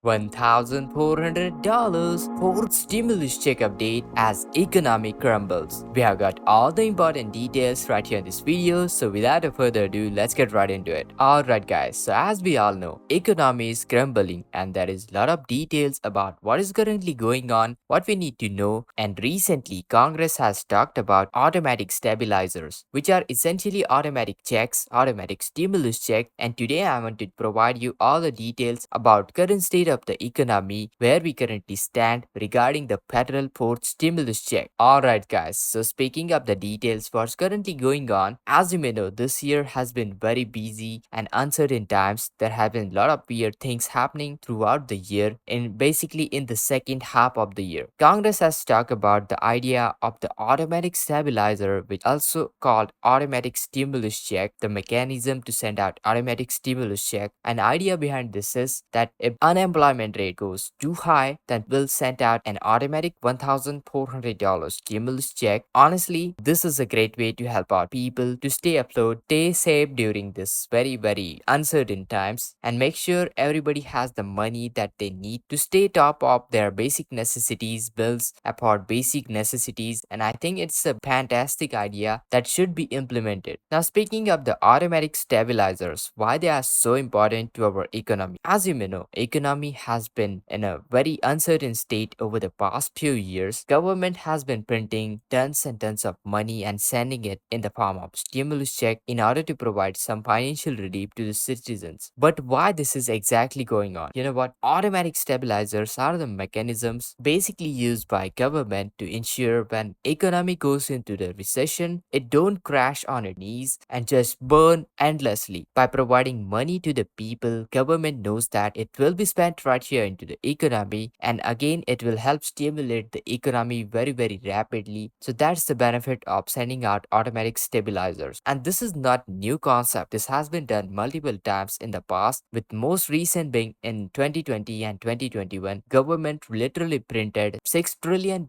$1,400 for stimulus check update as economy crumbles. We have got all the important details right here in this video, so without a further ado, let's get right into it. Alright guys, so as we all know, economy is crumbling and there is a lot of details about what is currently going on, what we need to know, and recently Congress has talked about automatic stabilizers, which are essentially automatic checks, automatic stimulus check, and today I want to provide you all the details about current state of the economy, where we currently stand regarding the federal fourth stimulus check. Alright guys, so speaking of the details what's currently going on, as you may know, this year has been very busy and uncertain times. There have been a lot of weird things happening throughout the year and basically in the second half of the year. Congress has talked about the idea of the automatic stabilizer, which also called automatic stimulus check, the mechanism to send out automatic stimulus check. An idea behind this is that if unemployment rate goes too high, then we'll send out an automatic $1,400 stimulus check. Honestly, this is a great way to help out people to stay afloat, stay safe during this very uncertain times, and make sure everybody has the money that they need to stay top of their basic necessities, bills, afford basic necessities. And I think it's a fantastic idea that should be implemented. Now, speaking of the automatic stabilizers, why they are so important to our economy. As you may know, economy has been in a very uncertain state over the past few years. Government has been printing tons and tons of money and sending it in the form of stimulus check in order to provide some financial relief to the citizens. But why this is exactly going on? You know what? Automatic stabilizers are the mechanisms basically used by government to ensure when economy goes into the recession, it don't crash on its knees and just burn endlessly. By providing money to the people, government knows that it will be spent right here into the economy, and again it will help stimulate the economy very rapidly. So that's the benefit of sending out automatic stabilizers. And this is not new concept. This has been done multiple times in the past, with most recent being in 2020 and 2021. Government literally printed $6 trillion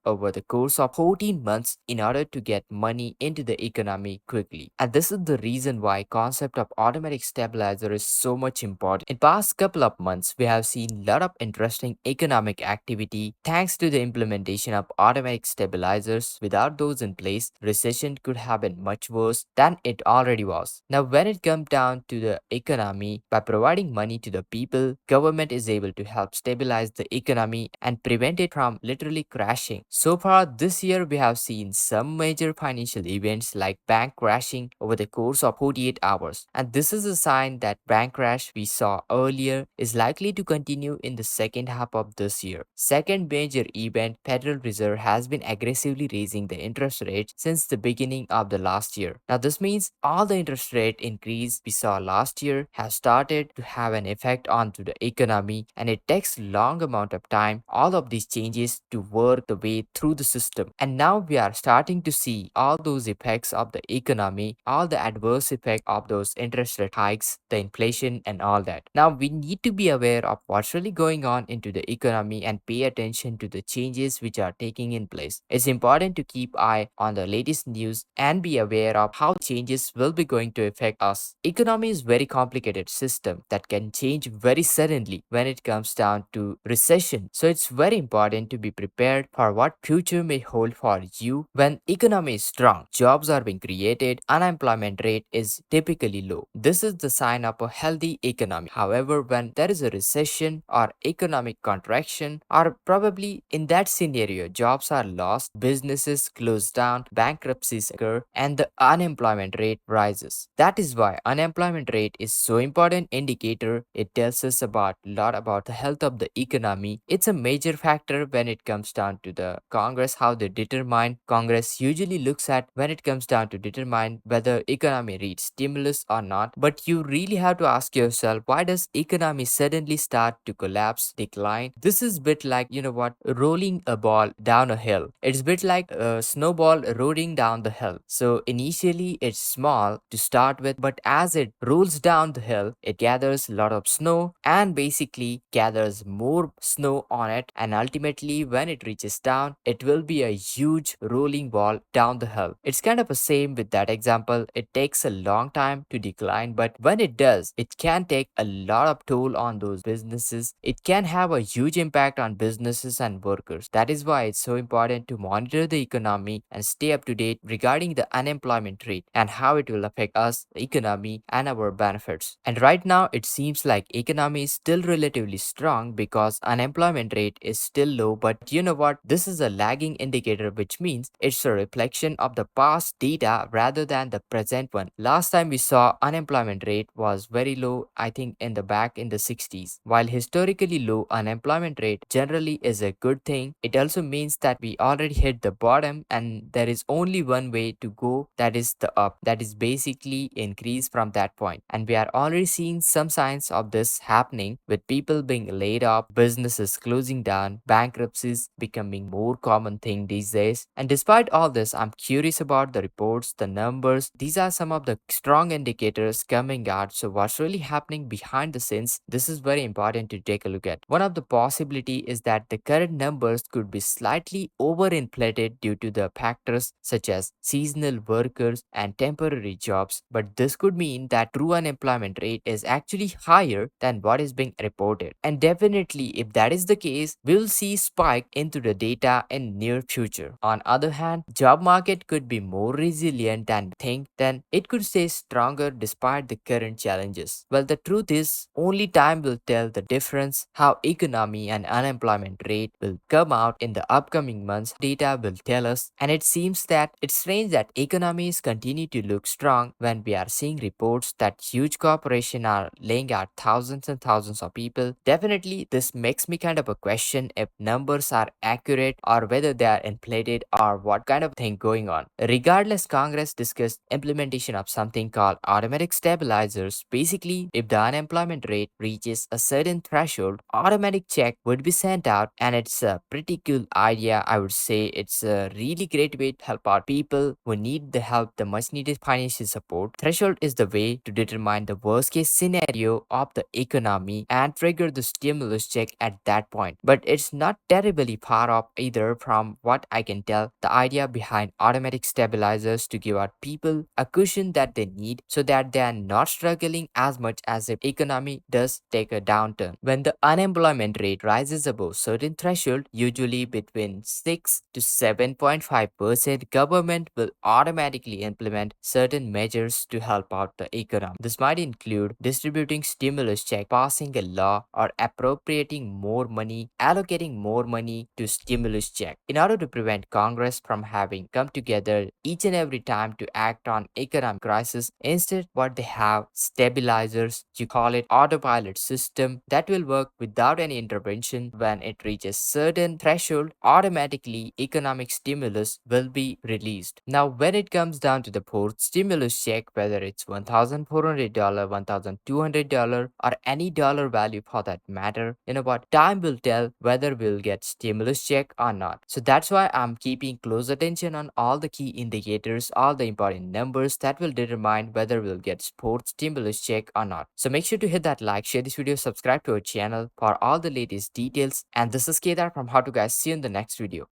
over the course of 14 months in order to get money into the economy quickly. And this is the reason why concept of automatic stabilizer is so much important. In past couple of months, we have seen lot of interesting economic activity thanks to the implementation of automatic stabilizers. Without those in place, recession could have been much worse than it already was. Now, when it comes down to the economy, by providing money to the people, government is able to help stabilize the economy and prevent it from literally crashing. So far this year, we have seen some major financial events like bank crashing over the course of 48 hours. And this is a sign that bank crash we saw earlier is likely to continue in the second half of this year. Second major event, Federal Reserve has been aggressively raising the interest rate since the beginning of the last year. Now this means all the interest rate increase we saw last year has started to have an effect onto the economy, and it takes long amount of time all of these changes to work the way through the system. And now we are starting to see all those effects of the economy, all the adverse effect of those interest rate hikes, the inflation and all that. Now we need to be aware of what's really going on into the economy and pay attention to the changes which are taking in place. It's important to keep eye on the latest news and be aware of how changes will be going to affect us. Economy is very complicated system that can change very suddenly when it comes down to recession. So it's very important to be prepared for what future may hold for you. When economy is strong, jobs are being created, unemployment rate is typically low. This is the sign of a healthy economy. However, when there is a recession or economic contraction, or probably in that scenario, jobs are lost, businesses close down, bankruptcies occur, and the unemployment rate rises. That is why unemployment rate is so important indicator. It tells us about lot about the health of the economy. It's a major factor when it comes down to the Congress, how they determine. Congress usually looks at when it comes down to determine whether economy needs stimulus or not. But you really have to ask yourself, why does economy suddenly start to collapse, decline? This is bit like, you know what, rolling a ball down a hill. It's bit like a snowball rolling down the hill. So initially it's small to start with, but as it rolls down the hill, it gathers a lot of snow and basically gathers more snow on it, and ultimately when it reaches down, it will be a huge rolling ball down the hill. It's kind of the same with that example. It takes a long time to decline, but when it does, it can take a lot of toll on those those businesses, it can have a huge impact on businesses and workers. That is why it's so important to monitor the economy and stay up to date regarding the unemployment rate and how it will affect us, the economy, and our benefits. And right now, it seems like economy is still relatively strong because unemployment rate is still low. But you know what? This is a lagging indicator, which means it's a reflection of the past data rather than the present one. Last time we saw unemployment rate was very low, I think in the back in the 60s. While historically low unemployment rate generally is a good thing, it also means that we already hit the bottom and there is only one way to go, that is the up. That is basically increase from that point. And we are already seeing some signs of this happening with people being laid off, businesses closing down, bankruptcies becoming more common thing these days. And despite all this, I'm curious about the reports, the numbers. These are some of the strong indicators coming out. So what's really happening behind the scenes? This is very important to take a look at. One of the possibility is that the current numbers could be slightly overinflated due to the factors such as seasonal workers and temporary jobs, but this could mean that true unemployment rate is actually higher than what is being reported. And definitely if that is the case, we'll see spike into the data in near future. On other hand, job market could be more resilient than we think, then it could stay stronger despite the current challenges. Well, the truth is only time will tell the difference. How economy and unemployment rate will come out in the upcoming months, data will tell us. And it seems that it's strange that economies continue to look strong when we are seeing reports that huge corporations are laying out thousands and thousands of people. Definitely this makes me kind of a question if numbers are accurate or whether they are inflated or what kind of thing going on. Regardless, Congress discussed implementation of something called automatic stabilizers. Basically, if the unemployment rate reaches a certain threshold, automatic check would be sent out, and it's a pretty cool idea. I would say it's a really great way to help out people who need the help, the much needed financial support. Threshold is the way to determine the worst case scenario of the economy and trigger the stimulus check at that point. But it's not terribly far off either from what I can tell. The idea behind automatic stabilizers to give out people a cushion that they need so that they are not struggling as much as if economy does take a downturn. When the unemployment rate rises above certain threshold, usually between 6 to 7.5%, government will automatically implement certain measures to help out the economy. This might include distributing stimulus check, passing a law, or appropriating more money, allocating more money to stimulus check in order to prevent Congress from having come together each and every time to act on economic crisis. Instead, what they have stabilizers, you call it autopilot system that will work without any intervention. When it reaches certain threshold, automatically economic stimulus will be released. Now when it comes down to the fourth stimulus check, whether it's $1,400, $1,200, or any dollar value for that matter, you know what, time will tell whether we'll get stimulus check or not. So that's why I'm keeping close attention on all the key indicators, all the important numbers that will determine whether we'll get sports stimulus check or not. So make sure to hit that like, share this video, subscribe to our channel for all the latest details. And this is Kedar from How to Guys. See you in the next video.